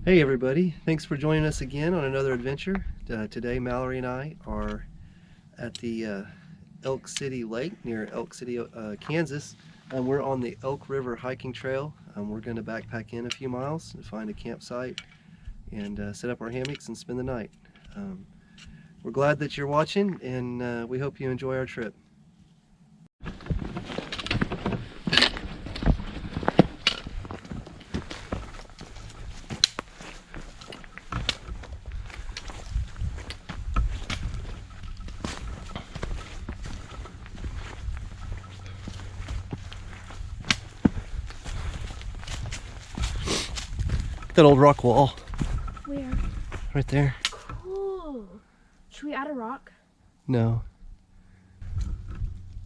Hey everybody, thanks for joining us again on another adventure. Today Mallory and I are at the Elk City Lake near Elk City, Kansas. We're on the Elk River Hiking Trail. We're going to backpack in a few miles to find a campsite and set up our hammocks and spend the night. We're glad that you're watching, and we hope you enjoy our trip. That old rock wall. Where? Right there. Cool. Should we add a rock? No.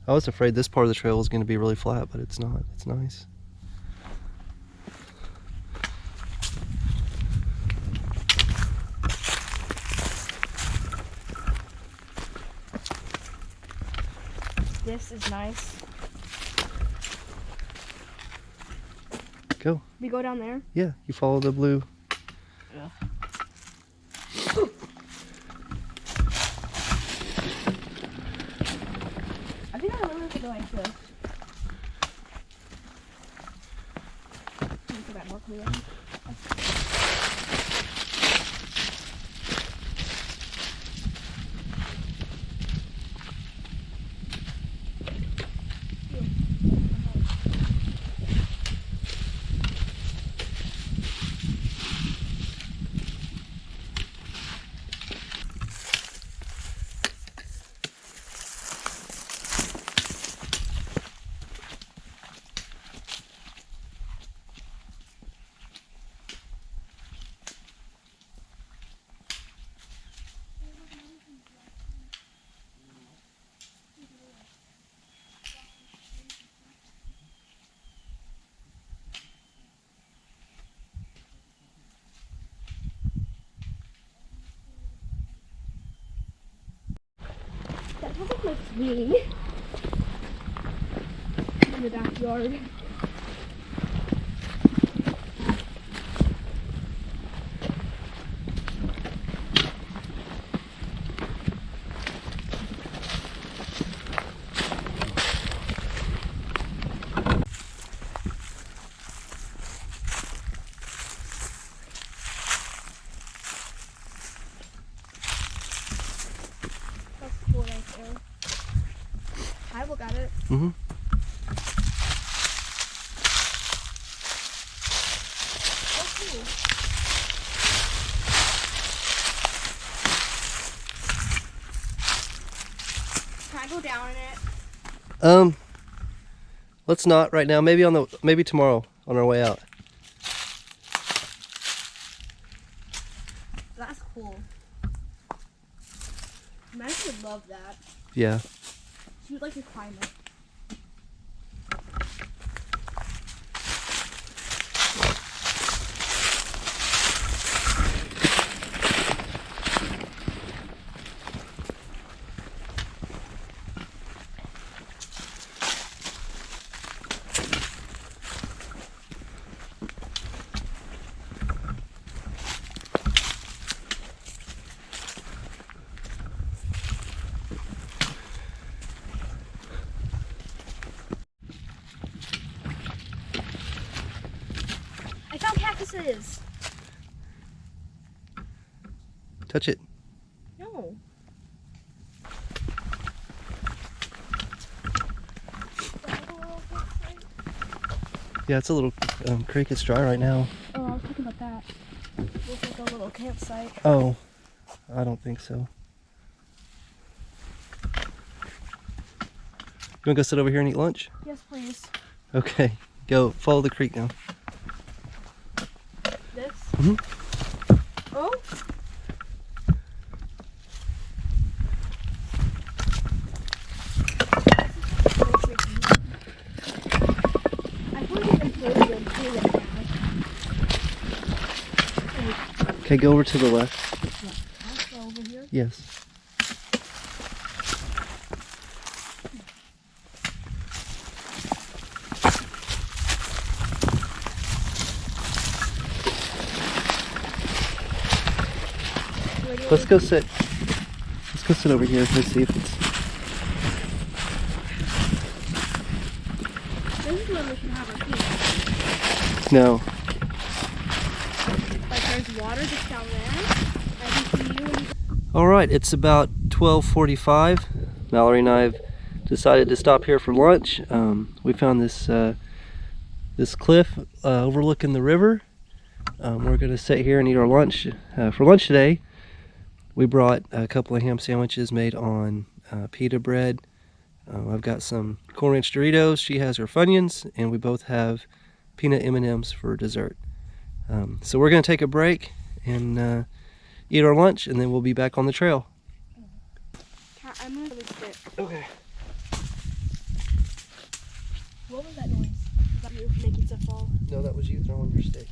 I was afraid this part of the trail was going to be really flat, but it's not. It's nice. This is nice. Go. We go down there? Yeah, you follow the blue. Yeah. I think I really could go like this. Look at that more clear. That doesn't look me in the backyard. That's cool right there. I look at it. Mm-hmm. Oh, cool. Can I go down in it? Let's not right now. Maybe tomorrow on our way out. That's cool. Max would love that. Yeah. She would like to climb it. I found cactuses. Touch it. No. Yeah, it's a little creek. It's dry right now. Oh, I was talking about that. Looks like a little campsite. Oh, I don't think so. You want to go sit over here and eat lunch? Yes, please. Okay, go follow the creek now. This? Mhm. Oh? I thought you could play the pool right now. Okay, go over to the left. I'll go over here. Yes. Let's go sit. Let's go sit over here. Let's see if it's. This is when we should have our feet. No. Like there's water just down there. I can see you when you All right, it's about 12:45. Mallory and I have decided to stop here for lunch. We found this this cliff overlooking the river. We're going to sit here and eat our lunch. For lunch today, we brought a couple of ham sandwiches made on pita bread. I've got some Cool Ranch Doritos. She has her Funyuns, and we both have peanut M&Ms for dessert. So we're going to take a break and eat our lunch, and then we'll be back on the trail. I'm gonna really sit. Okay. What was that noise? Was that you making stuff fall? No, that was you throwing your stick.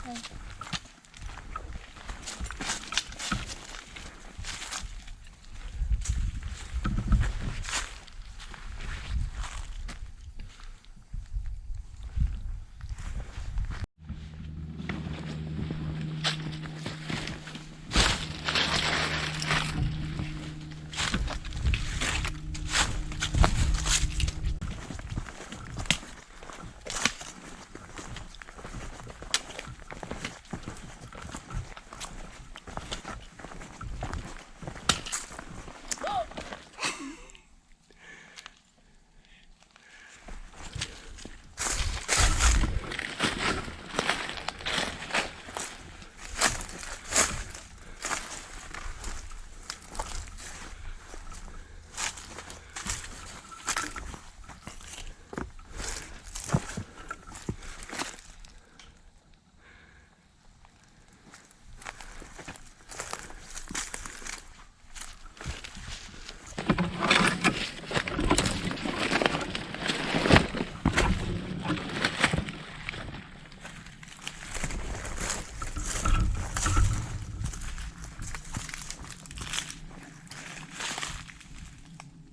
Oh.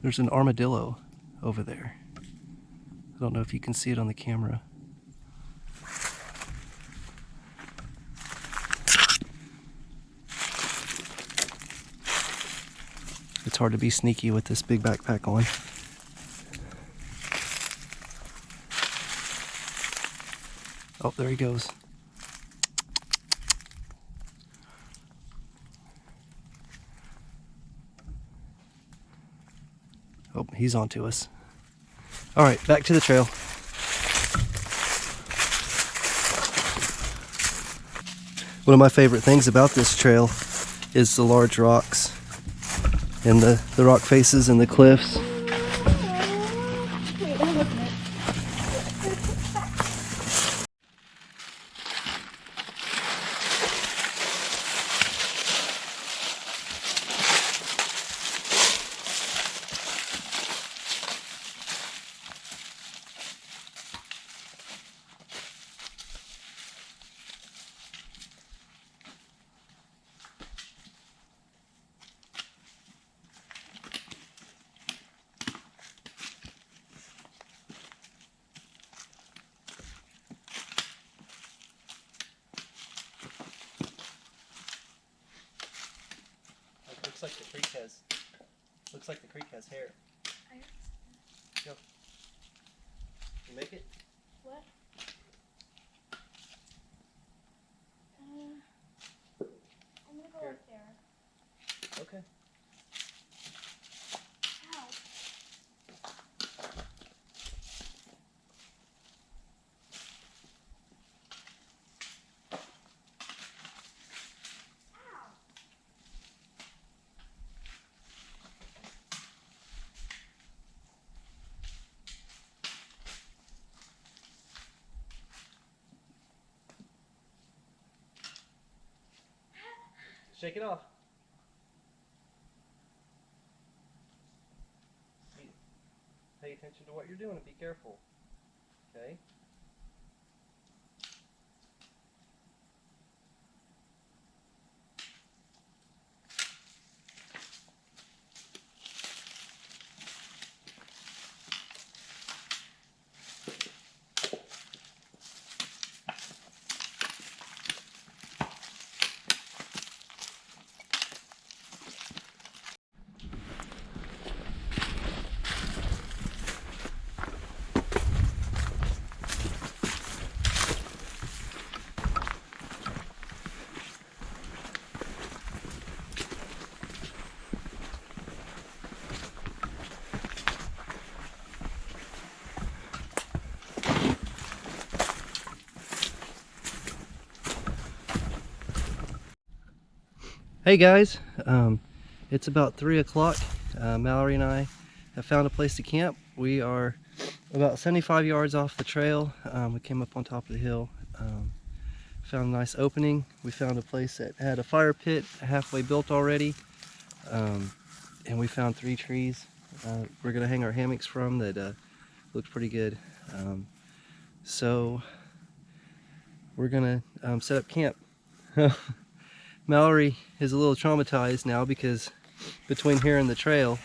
There's an armadillo over there. I don't know if you can see it on the camera. It's hard to be sneaky with this big backpack on. Oh, there he goes. Oh, he's on to us. All right, back to the trail. One of my favorite things about this trail is the large rocks and the rock faces and the cliffs. Wait, don't look at it. Looks like the creek has hair. Go. You make it? What? I'm gonna go Here. up there. Okay. Ow. Shake it off. Hey, attention to what you're doing and be careful. Okay? Hey guys, it's about 3 o'clock. Mallory and I have found a place to camp. We are about 75 yards off the trail. We came up on top of the hill, found a nice opening. We found a place that had a fire pit halfway built already, and we found 3 trees we're going to hang our hammocks from that looked pretty good. So we're going to set up camp. Mallory is a little traumatized now because between here and the trail,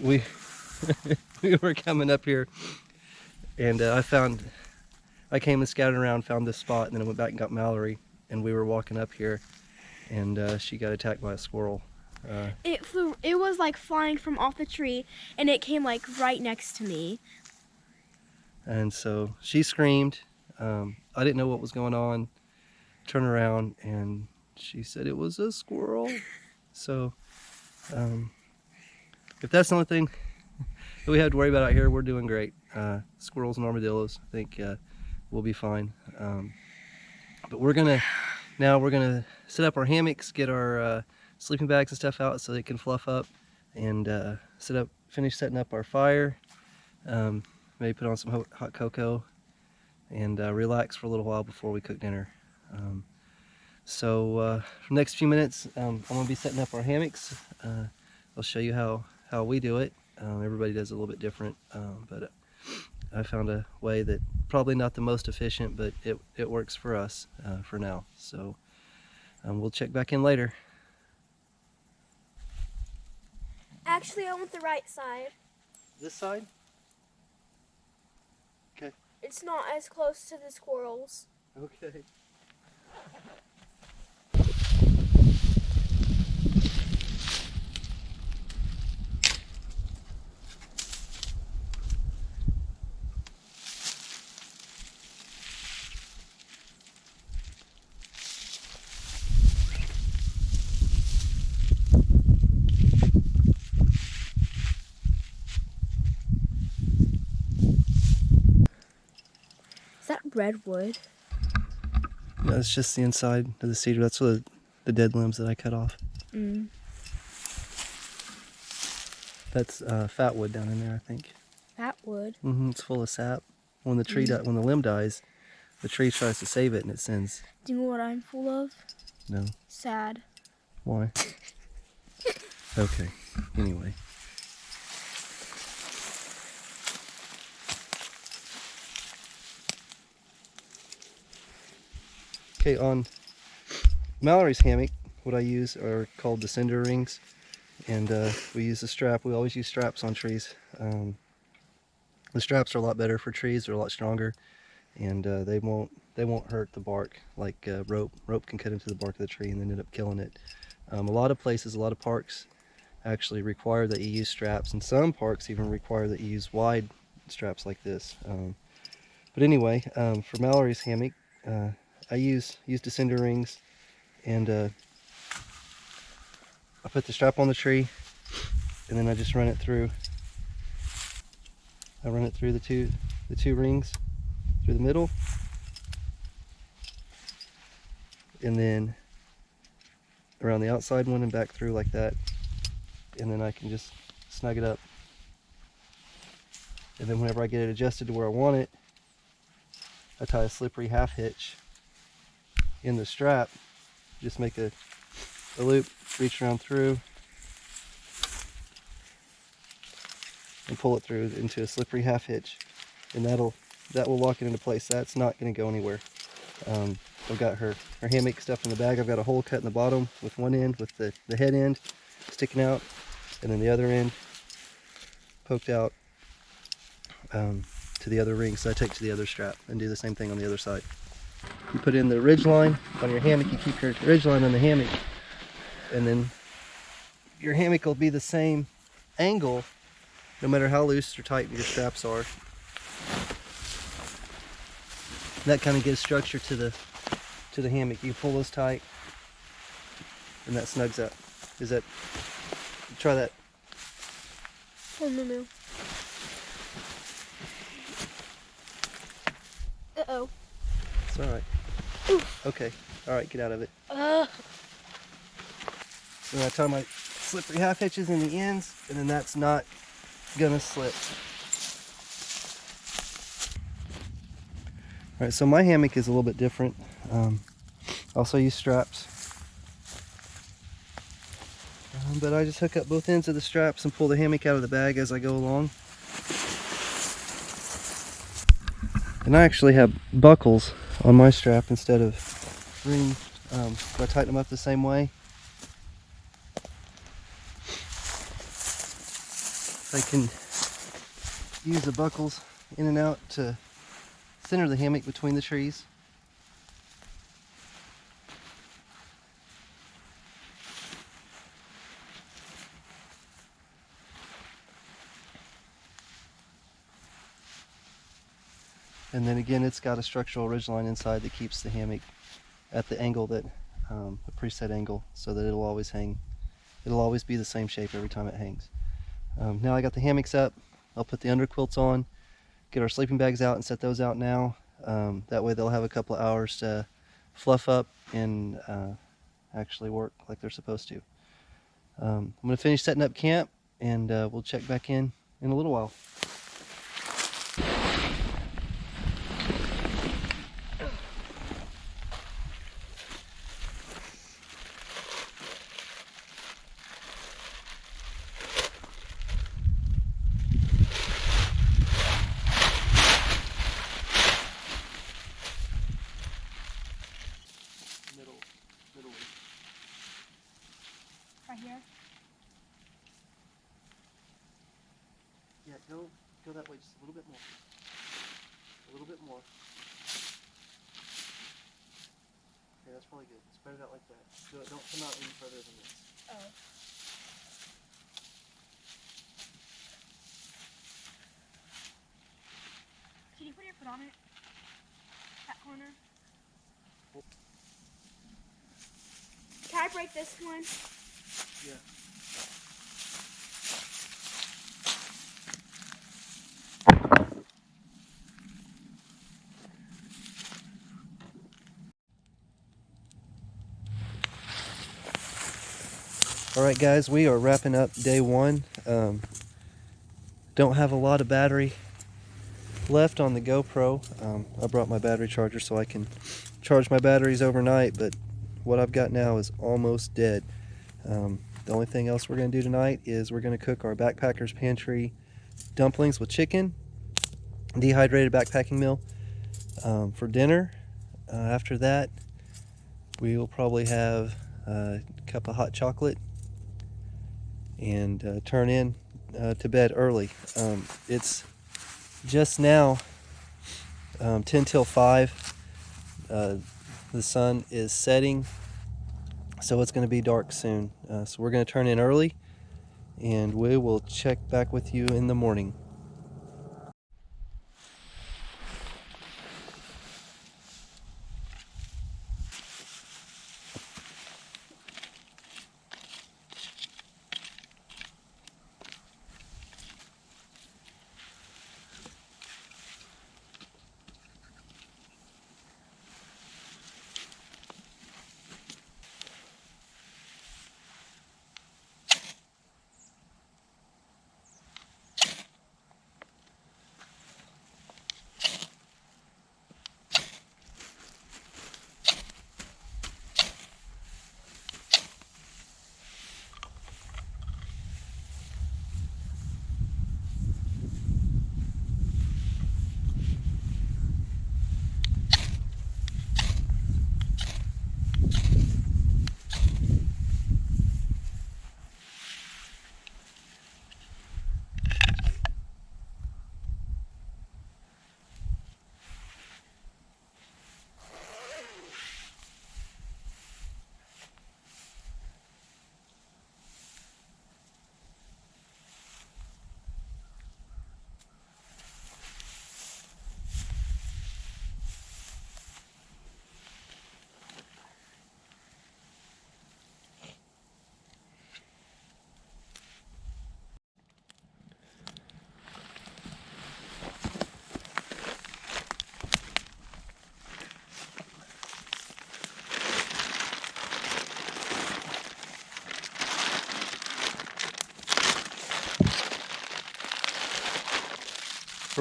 we were coming up here, and I came and scouted around, found this spot, and then I went back and got Mallory, and we were walking up here, and she got attacked by a squirrel. It was like flying from off the tree, and it came like right next to me. And so she screamed. I didn't know what was going on. Turn around, and she said it was a squirrel. So if that's the only thing that we have to worry about out here, we're doing great. Squirrels and armadillos, I think we'll be fine. But we're gonna set up our hammocks, get our sleeping bags and stuff out so they can fluff up, and finish setting up our fire. Maybe put on some hot cocoa and relax for a little while before we cook dinner. So for the next few minutes, I'm going to be setting up our hammocks. I'll show you how we do it. Everybody does it a little bit different, but I found a way that probably not the most efficient, but it works for us for now. So we'll check back in later. Actually, I want the right side. This side? Okay. It's not as close to the squirrels. Okay. Is that redwood? No, it's just the inside of the cedar. That's the dead limbs that I cut off. Mm. That's fat wood down in there, I think. That wood? It's full of sap. When the tree when the limb dies, the tree tries to save it and it sends. Do you know what I'm full of? No. Sad. Why? Okay. Anyway. Okay, on Mallory's hammock, what I use are called descender rings, and we use a strap. We always use straps on trees. The straps are a lot better for trees. They're a lot stronger, and they won't hurt the bark like rope. Rope can cut into the bark of the tree and then end up killing it. A lot of places, a lot of parks actually require that you use straps, and some parks even require that you use wide straps like this. But anyway, for Mallory's hammock, I use descender rings, and I put the strap on the tree, and then I just run it through. I run it through the two rings, through the middle, and then around the outside one and back through like that, and then I can just snug it up. And then whenever I get it adjusted to where I want it, I tie a slippery half hitch in the strap. Just make a loop, reach around through, and pull it through into a slippery half hitch, and that will lock it into place. That's not going to go anywhere. I've got her hammock stuffed in the bag. I've got a hole cut in the bottom with one end, with the head end sticking out, and then the other end poked out to the other ring, so I take to the other strap and do the same thing on the other side. You put in the ridge line on your hammock, you keep your ridge line on the hammock, and then your hammock will be the same angle no matter how loose or tight your straps are. That kind of gives structure to the hammock. You pull those tight and that snugs up. Try that. Oh no. Uh-oh. It's alright. Okay. Alright, get out of it. So I tie my slippery half hitches in the ends, and then that's not gonna slip. Alright, so my hammock is a little bit different. Also use straps. But I just hook up both ends of the straps and pull the hammock out of the bag as I go along. And I actually have buckles on my strap instead of rings. I tighten them up the same way. I can use the buckles in and out to center the hammock between the trees. And then again, it's got a structural ridgeline inside that keeps the hammock at the angle that, a preset angle, so that it'll always hang. It'll always be the same shape every time it hangs. Now I got the hammocks up. I'll put the underquilts on, get our sleeping bags out and set those out now. That way they'll have a couple of hours to fluff up and actually work like they're supposed to. I'm going to finish setting up camp, and we'll check back in a little while. Right here? Yeah, go that way just a little bit more. A little bit more. Okay, that's probably good. Spread it out like that. Don't come out any further than this. Oh. Can you put your foot on it? That corner? Can I break this one? Yeah. Alright guys, we are wrapping up day one. Don't have a lot of battery left on the GoPro. I brought my battery charger so I can charge my batteries overnight, but what I've got now is almost dead. The only thing else we're going to do tonight is we're going to cook our Backpacker's Pantry dumplings with chicken, dehydrated backpacking meal, for dinner. After that, we will probably have a cup of hot chocolate and turn in to bed early. It's just now 10 till 5. The sun is setting, so it's going to be dark soon. So we're going to turn in early, and we will check back with you in the morning.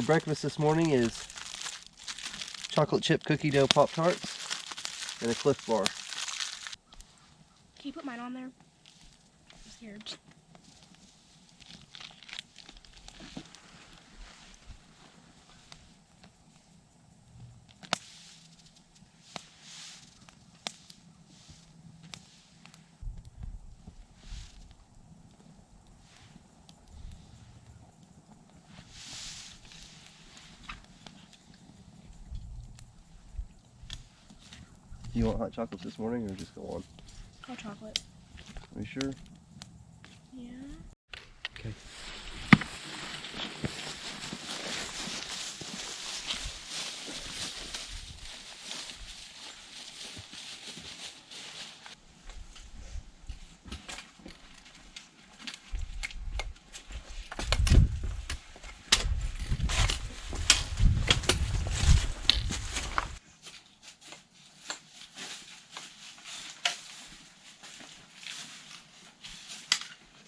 for breakfast this morning is chocolate chip cookie dough Pop-Tarts and a Cliff Bar. Can you put mine on there? I'm scared. Do you want hot chocolates this morning or just go on? Hot chocolate. Are you sure? Yeah. Okay.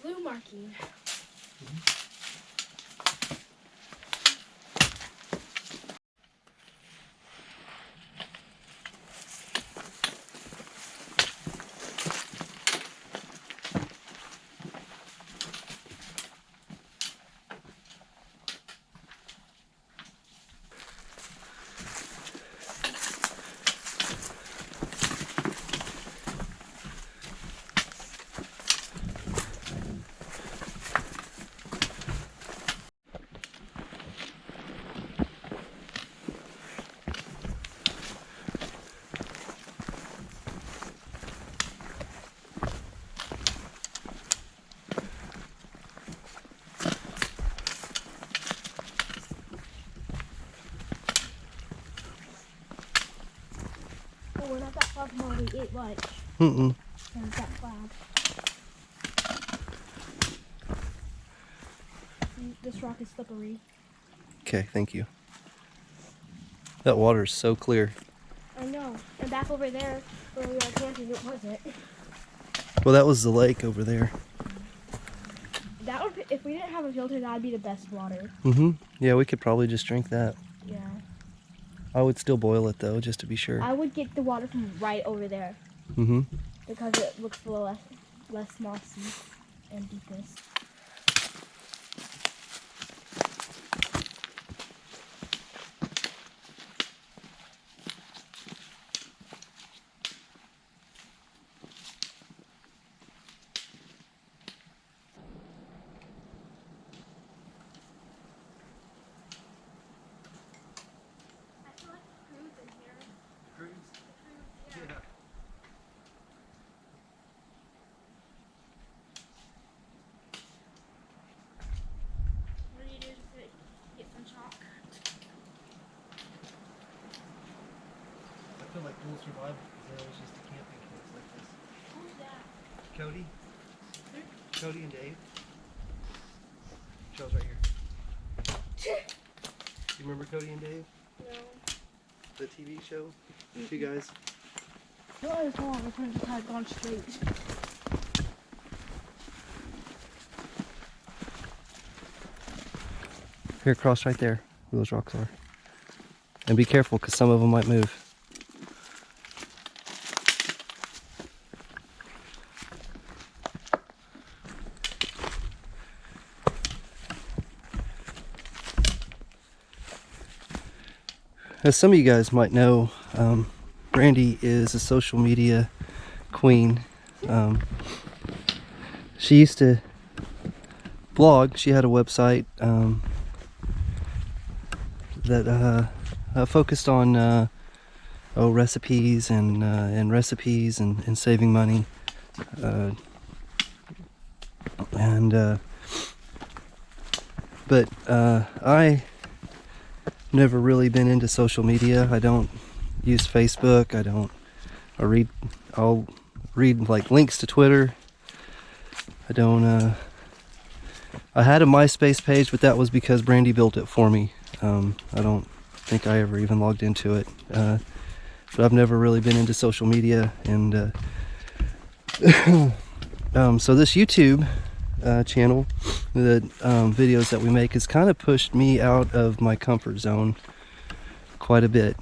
Blue marking. Oh, we're not that far from where we ate lunch. Mm-mm. There's that flag. This rock is slippery. Okay, thank you. That water is so clear. I know. And back over there, where we were camping, it wasn't. Well, that was the lake over there. That would, if we didn't have a filter, that would be the best water. Mm-hmm. Yeah, we could probably just drink that. Yeah. I would still boil it though, just to be sure. I would get the water from right over there Mm-hmm. because it looks a little less mossy and deepest. I feel like cruise in here. Cruise? Yeah. What do you do to get some chalk? I feel like dual survival because there was just a camping place like this. Who's that? Cody? Cody and Dave? Show's right here. You remember Cody and Dave? No. The TV show? Two guys? No, I was wrong. I couldn't just have gone straight. Here, cross right there where those rocks are. And be careful because some of them might move. As some of you guys might know, Brandy is a social media queen. She used to blog. She had a website that focused on recipes and saving money. But I never really been into social media. I don't use Facebook. I'll read like links to Twitter. I had a MySpace page, but that was because Brandy built it for me. I don't think I ever even logged into it. But I've never really been into social media, and so this YouTube channel, the videos that we make, has kind of pushed me out of my comfort zone quite a bit.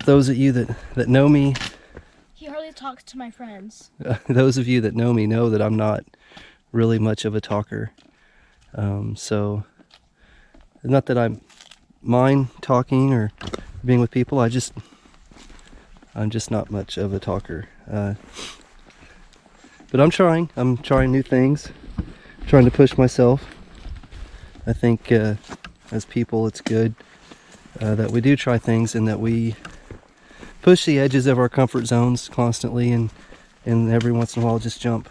Those of you that know me, He hardly talks to my friends. those of you that know me know that I'm not really much of a talker. So, not that I mind talking or being with people, I'm just not much of a talker. But I'm trying new things, trying to push myself. I think as people it's good that we do try things and that we push the edges of our comfort zones constantly, and every once in a while just jump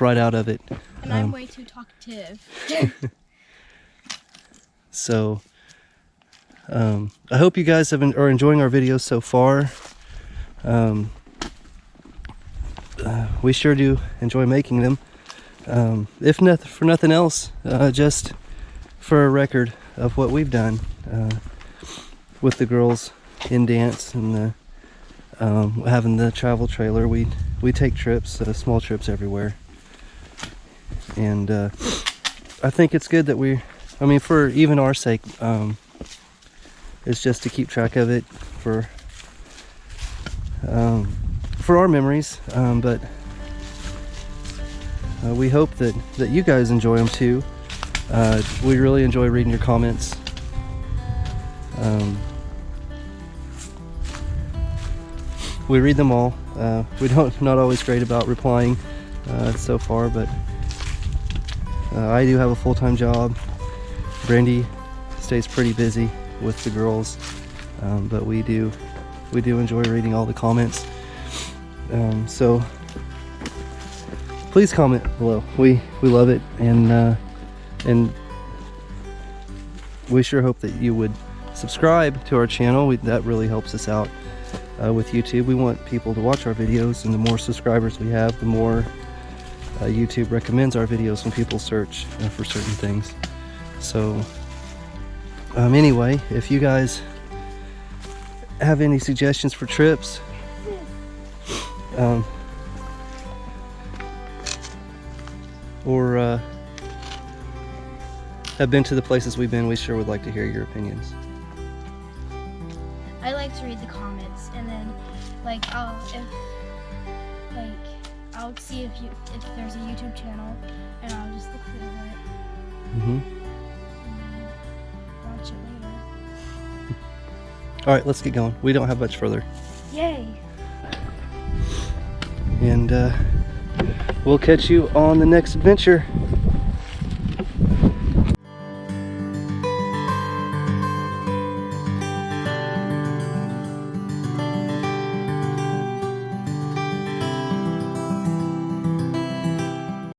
right out of it. And I'm way too talkative. So I hope you guys are enjoying our videos so far. We sure do enjoy making them. If for nothing else, just for a record of what we've done with the girls in dance and having the travel trailer. We take trips, small trips everywhere, and I think it's good that for even our sake, it's just to keep track of it for our memories, but we hope that you guys enjoy them too. We really enjoy reading your comments. We read them all. We not always great about replying so far, but I do have a full-time job. Brandy stays pretty busy with the girls, but we do enjoy reading all the comments. So please comment below. We love it, and we sure hope that you would subscribe to our channel. That really helps us out with YouTube. We want people to watch our videos, and the more subscribers we have, the more YouTube recommends our videos when people search for certain things. So anyway, if you guys have any suggestions for trips, or have been to the places we've been, we sure would like to hear your opinions. I like to read the comments, and then I'll see if there's a YouTube channel, and I'll just look through it. Mm-hmm. And watch it later. All right, let's get going. We don't have much further. Yay! And we'll catch you on the next adventure.